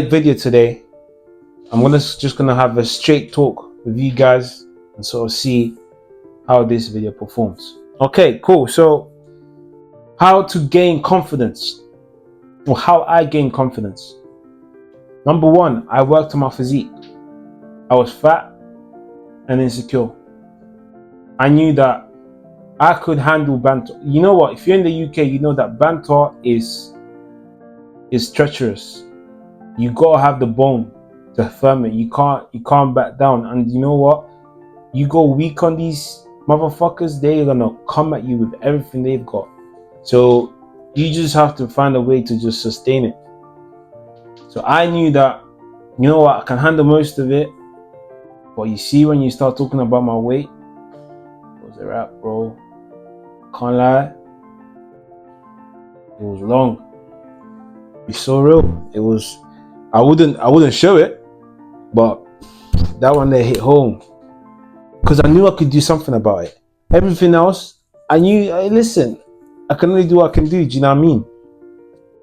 Video today. I'm just gonna have a straight talk with you guys and sort of see how this video performs. Okay, cool. So how to gain confidence, or how I gain confidence. Number one, I worked on my physique. I was fat and insecure. I knew that I could handle banter. You know what? If you're in the UK, you know that banter is treacherous. You gotta have the bone to firm it. You can't back down. And you know what? You go weak on these motherfuckers, they're gonna come at you with everything they've got. So you just have to find a way to just sustain it. So I knew that, you know what, I can handle most of it. But you see, when you start talking about my weight, it was a wrap, bro. Can't lie. It was long. It's so real. It was. I wouldn't show it, but that one there hit home because I knew I could do something about it. Everything else, I knew. Listen, I can only do what I can do. Do you know what I mean?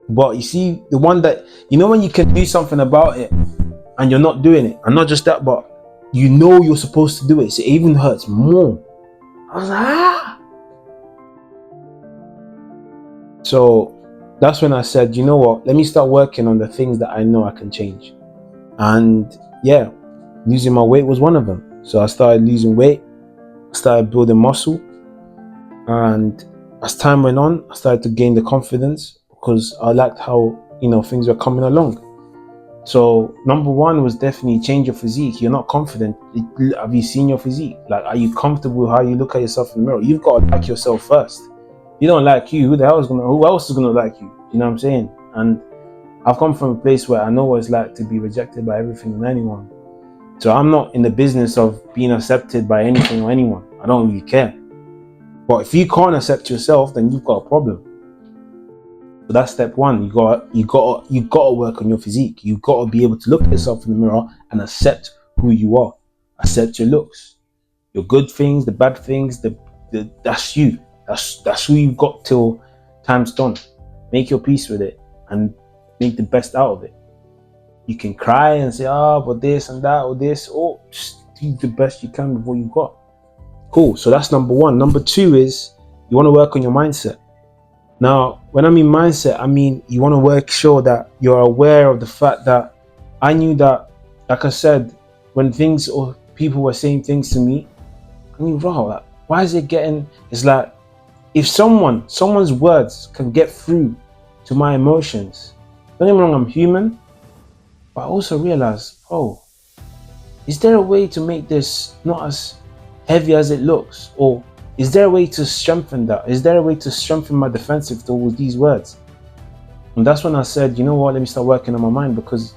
But you see, the one that when you can do something about it and you're not doing it, and not just that, but you know you're supposed to do it, so it even hurts more. I was like, So that's when I said, you know what, let me start working on the things that I know I can change. And yeah, losing my weight was one of them. So I started losing weight, I started building muscle, and as time went on, I started to gain the confidence because I liked how things were coming along. So number one was definitely change your physique. You're not confident. Have you seen your physique? Like, are you comfortable with how you look at yourself in the mirror? You've got to like yourself first. You don't like you, who else is gonna like you? You know what I'm saying? And I've come from a place where I know what it's like to be rejected by everything and anyone. So I'm not in the business of being accepted by anything or anyone. I don't really care. But if you can't accept yourself, then you've got a problem. So that's step one. You gotta work on your physique. You gotta be able to look at yourself in the mirror and accept who you are. Accept your looks, your good things, the bad things. That's you. That's who you've got till time's done. Make your peace with it and make the best out of it. You can cry and say, but this and that or this, or just do the best you can with what you've got. Cool. So that's number one. Number two is you want to work on your mindset. Now, when I mean mindset, I mean you want to make sure that you're aware of the fact that I knew that, like I said, when things or people were saying things to me, I knew, like, why is it getting? It's like, if someone's words can get through to my emotions, don't get me wrong, I'm human, but I also realized, is there a way to make this not as heavy as it looks? Or is there a way to strengthen that? Is there a way to strengthen my defensive towards these words? And that's when I said, you know what, let me start working on my mind, because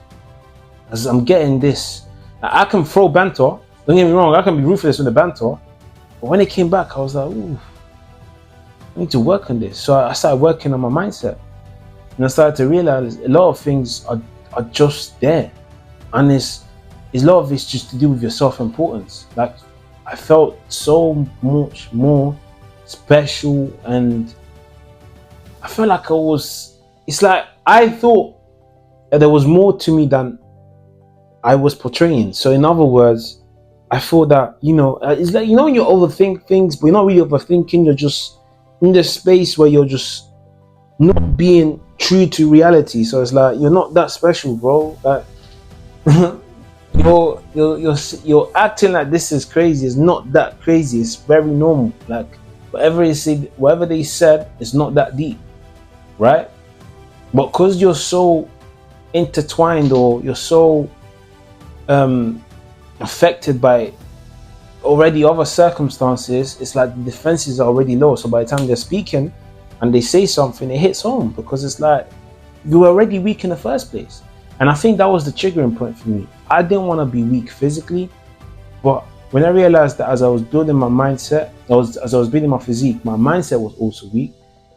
as I'm getting this, I can throw banter, don't get me wrong, I can be ruthless with the banter, but when it came back, I was like, ooh, I need to work on this. So I started working on my mindset. And I started to realize a lot of things are just there. And a lot of it's just to do with your self-importance. Like, I felt so much more special, and I felt like it's like I thought that there was more to me than I was portraying. So in other words, I thought that, it's like, when you overthink things, but you're not really overthinking, you're just in the space where you're just not being true to reality. So it's like, you're not that special, bro. Like, you're acting like this is crazy. It's not that crazy. It's very normal. Like, whatever they said, it's not that deep, right? But because you're so intertwined, or you're so affected by already other circumstances, it's like the defenses are already low. So by the time they're speaking and they say something, it hits home, because it's like you were already weak in the first place. And I think that was the triggering point for me. I didn't want to be weak physically, but when I realized that as I was building my mindset, as I was building my physique, my mindset was also weak.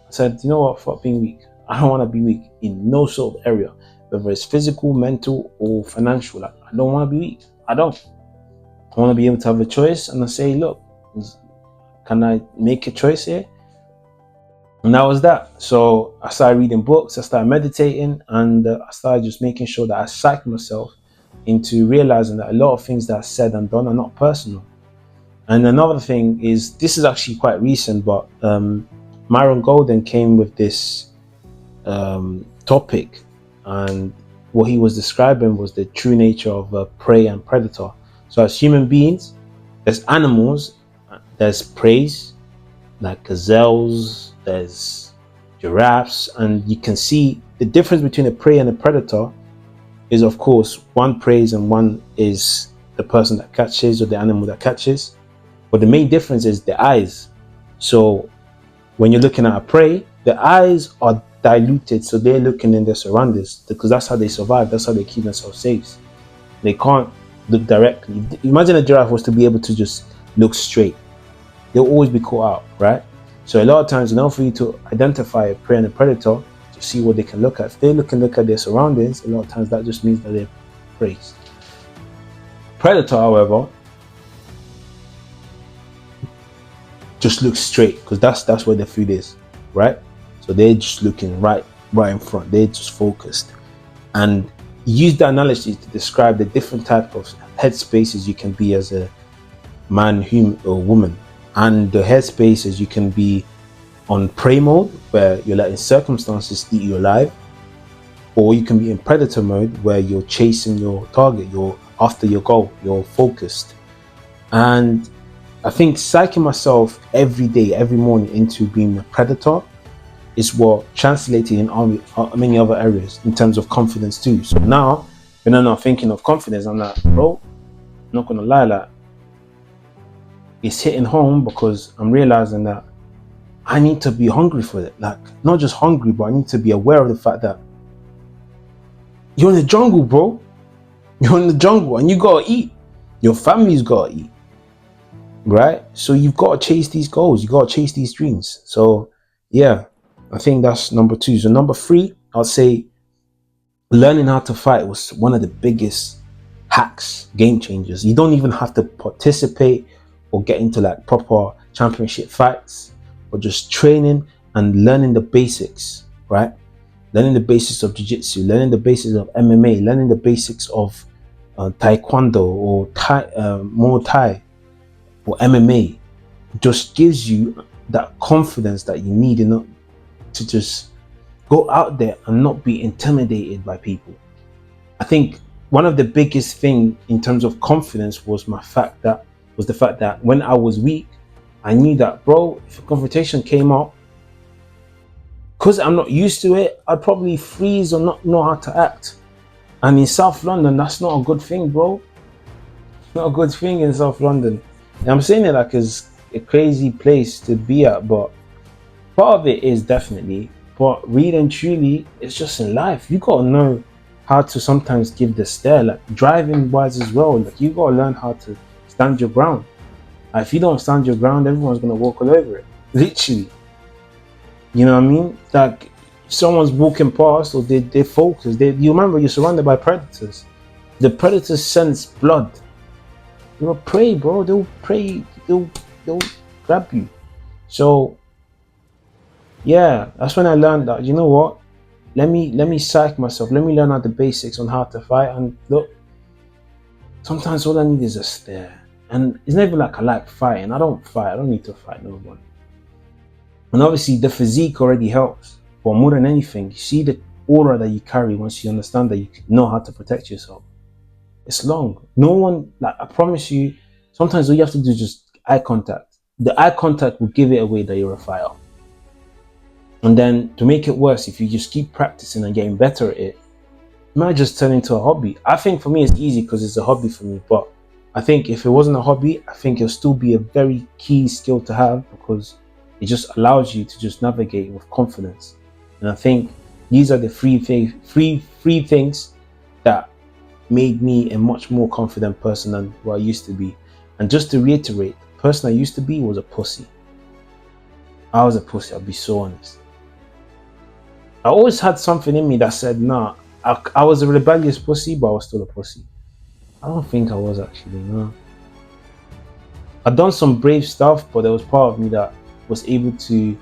I said, you know what, fuck being weak. I don't want to be weak in no sort of area, whether it's physical, mental, or financial. Like, I don't want to be weak. I want to be able to have a choice, and I say, look, can I make a choice here? And that was that. So I started reading books, I started meditating, and I started just making sure that I psyched myself into realizing that a lot of things that I said and done are not personal. And another thing is, this is actually quite recent, but Myron Golden came with this topic, and what he was describing was the true nature of prey and predator. So as human beings, there's animals, there's preys, like gazelles, there's giraffes, and you can see the difference between a prey and a predator is, of course, one preys and one is the person that catches or the animal that catches. But the main difference is the eyes. So when you're looking at a prey, the eyes are diluted, so they're looking in their surroundings because that's how they survive, that's how they keep themselves safe. They can't look directly. Imagine a giraffe was to be able to just look straight, they'll always be caught out, right? So a lot of times, in order for you to identify a prey and a predator, to see what they can look at, if they look at their surroundings, a lot of times that just means that they're prey. Predator, however, just looks straight because that's where the food is, right? So they're just looking right in front. They're just focused, and use the analogy to describe the different type of headspaces you can be as a man, human, or woman. And the headspaces, you can be on prey mode where you're letting circumstances eat you alive, or you can be in predator mode where you're chasing your target, you're after your goal, you're focused. And I think psyching myself every day, every morning into being a predator is what translated in many other areas in terms of confidence too. So now, when I'm not thinking of confidence, I'm like, bro, I'm not gonna lie, like, it's hitting home because I'm realizing that I need to be hungry for it. Like, not just hungry, but I need to be aware of the fact that you're in the jungle, bro. You're in the jungle and you gotta eat. Your family's gotta eat, right? So you've got to chase these goals. You got to chase these dreams. So yeah, I think that's number two. So number three, I'll say learning how to fight was one of the biggest hacks, game changers. You don't even have to participate or get into like proper championship fights, but just training and learning the basics, right? Learning the basics of jiu-jitsu, learning the basics of MMA, learning the basics of taekwondo or Muay Thai or MMA just gives you that confidence that you need enough to just go out there and not be intimidated by people. I think one of the biggest thing in terms of confidence was the fact that when I was weak, I knew that, bro, if a confrontation came up, because I'm not used to it, I'd probably freeze or not know how to act. And in South London, that's not a good thing, bro. Not a good thing in South London. And I'm saying it like it's a crazy place to be at, but part of it is definitely. But really and truly, it's just in life. You gotta know how to sometimes give the stare, like driving wise as well. Like you gotta learn how to stand your ground. If you don't stand your ground, everyone's gonna walk all over it. Literally. You know what I mean? Like if someone's walking past or they focus. You remember you're surrounded by predators. The predators sense blood. You're a prey, bro. They'll prey. They'll grab you. So yeah, that's when I learned that, you know what? Let me psych myself. Let me learn how the basics on how to fight. And look, sometimes all I need is a stare. And it's never like I like fighting. I don't fight. I don't need to fight no one. And obviously the physique already helps. But more than anything, you see the aura that you carry once you understand that you know how to protect yourself. It's long. No one, like I promise you, sometimes all you have to do is just eye contact. The eye contact will give it away that you're a fighter. And then to make it worse, if you just keep practicing and getting better at it, it might just turn into a hobby. I think for me it's easy because it's a hobby for me. But I think if it wasn't a hobby, I think it'll still be a very key skill to have because it just allows you to just navigate with confidence. And I think these are the three things that made me a much more confident person than what I used to be. And just to reiterate, the person I used to be was a pussy. I was a pussy, I'll be so honest. I always had something in me that said, nah, I was a rebellious pussy, but I was still a pussy. I don't think I was actually, no. I'd done some brave stuff, but there was part of me that was able to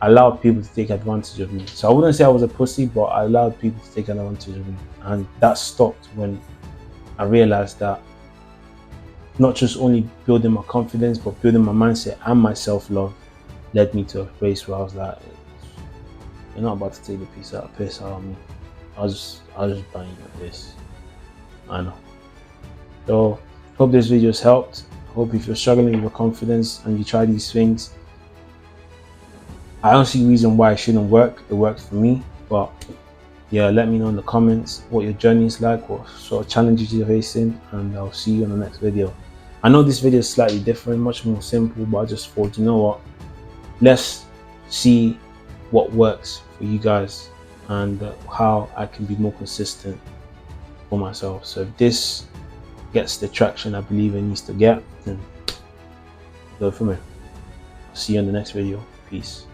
allowed people to take advantage of me. So I wouldn't say I was a pussy, but I allowed people to take advantage of me. And that stopped when I realized that not just only building my confidence, but building my mindset and my self-love led me to a place where I was like, you're not about to take the piss out of me. I was just buying you this. I know. So hope this video has helped. Hope if you're struggling with your confidence and you try these things, I don't see a reason why it shouldn't work. It works for me. But yeah, let me know in the comments what your journey is like, what sort of challenges you're facing, and I'll see you in the next video. I know this video is slightly different, much more simple, but I just thought, you know what, let's see what works for you guys and how I can be more consistent for myself. So if this gets the traction I believe it needs to get, then go for me. I'll see you in the next video. Peace.